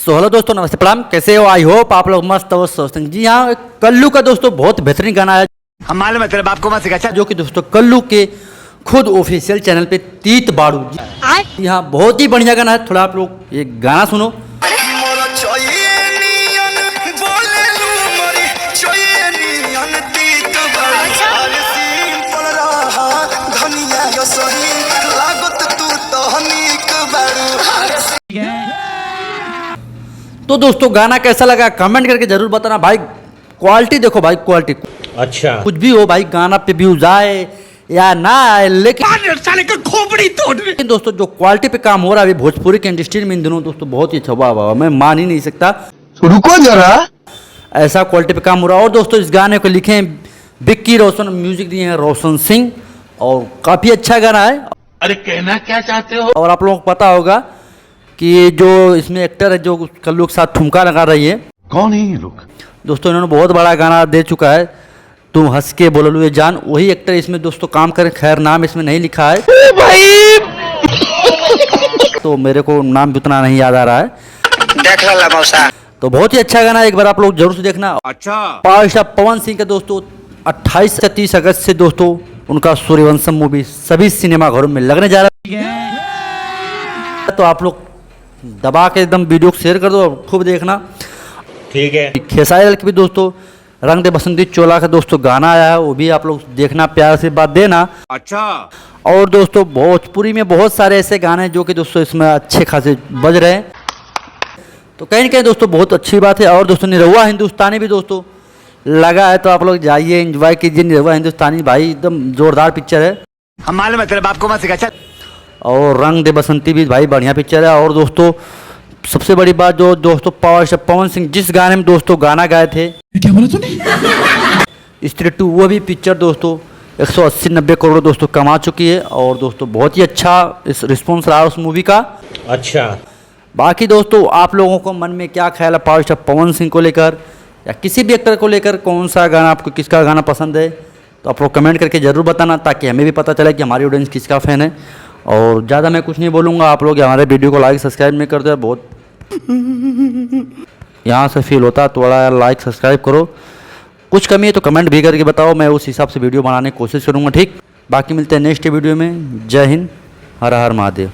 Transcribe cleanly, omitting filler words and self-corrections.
So hello दोस्तों, नमस्ते, प्रणाम। कैसे हो? आई होप आप लोग मस्त हो, स्वस्थ हैं। जी हाँ, कल्लू का दोस्तों बहुत बेहतरीन गाना है। हम मालूम है तेरे बाप को मत सिखा। जो कि दोस्तों कल्लू के खुद ऑफिशियल चैनल पे तीत बाड़ू जी हाँ, बहुत ही बढ़िया गाना है। थोड़ा आप लोग ये गाना सुनो। तो दोस्तों गाना कैसा लगा कमेंट करके जरूर बताना भाई। क्वालिटी देखो भाई, क्वालिटी अच्छा कुछ भी हो भाई, गाना पे व्यूज आए या ना आए, लेकिन साले का खोपड़ी तोड़। लेकिन दोस्तों जो क्वालिटी पे काम हो रहा है अभी भोजपुरी के इंडस्ट्री में इन दिनों दोस्तों बहुत ही अच्छा, वाह वाह, मैं मान ही नहीं सकता। रुको जरा, ऐसा क्वालिटी पे काम हो रहा है। और दोस्तों इस गाने को लिखे हैं विक्की रोशन, म्यूजिक दिए हैं रोशन सिंह, और काफी अच्छा गाना है। अरे कहना क्या चाहते हो? और आप लोगों को पता होगा कि ये जो इसमें एक्टर है जो कल्लू के साथ ठुमका लगा रही है, कौन है ये लोग? दोस्तों इन्होंने बहुत बड़ा गाना दे चुका है, तुम हंस के बोलो ये जान। वही एक्टर इसमें दोस्तों काम करे, खैर नाम इसमें नहीं लिखा है भाई तो मेरे को नाम भी उतना नहीं याद आ रहा है। देख ला मौसा। तो बहुत ही अच्छा गाना है, एक बार आप लोग जरूर से देखना। अच्छा, पावर स्टार पवन सिंह का दोस्तों 28 से 30 अगस्त से दोस्तों उनका सूर्यवंशम मूवी सभी सिनेमा घरों में लगने जा रहा है। तो आप लोग दबा के एकदम वीडियो को शेयर कर दो और खूब देखना। ठीक है। खेसारी लाल की भी दोस्तों रंग दे बसंती चोला का दोस्तों गाना आया है, वो भी आप लोग देखना, प्यार से बात देना। अच्छा, और दोस्तों भोजपुरी में बहुत सारे ऐसे गाने जो कि दोस्तों इसमें अच्छे खासे बज रहे हैं, तो कहीं ना कहीं दोस्तों बहुत अच्छी बात है। और दोस्तों निरहुआ हिंदुस्तानी भी दोस्तों लगा है, तो आप लोग जाइए एंजॉय कीजिए। निरहुआ हिंदुस्तानी भाई एकदम जोरदार पिक्चर है। हम मालूम है तेरे बाप को मत सिखा। और रंग दे बसंती भी भाई बढ़िया पिक्चर है। और दोस्तों सबसे बड़ी बात जो दोस्तों पावर स्टार पवन सिंह जिस गाने में दोस्तों गाना गाए थे, क्या बोला तूने? स्त्री 2, वो भी पिक्चर दोस्तों 180-90 करोड़ दोस्तों कमा चुकी है। और दोस्तों बहुत ही अच्छा इस रिस्पॉन्स रहा उस मूवी का। अच्छा, बाकी दोस्तों आप लोगों को मन में क्या ख्याल है पावर स्टार पवन सिंह को लेकर या किसी भी एक्टर को लेकर? कौन सा गाना आपको, किसका गाना पसंद है? तो आप लोग कमेंट करके ज़रूर बताना, ताकि हमें भी पता चले कि हमारी ऑडियंस किसका फ़ैन है। और ज़्यादा मैं कुछ नहीं बोलूँगा, आप लोग हमारे वीडियो को लाइक सब्सक्राइब नहीं करते, बहुत यहाँ से फील होता है, थोड़ा लाइक सब्सक्राइब करो। कुछ कमी है तो कमेंट भी करके बताओ, मैं उस हिसाब से वीडियो बनाने की कोशिश करूँगा। ठीक, बाकी मिलते हैं नेक्स्ट वीडियो में। जय हिंद, हर हर महादेव।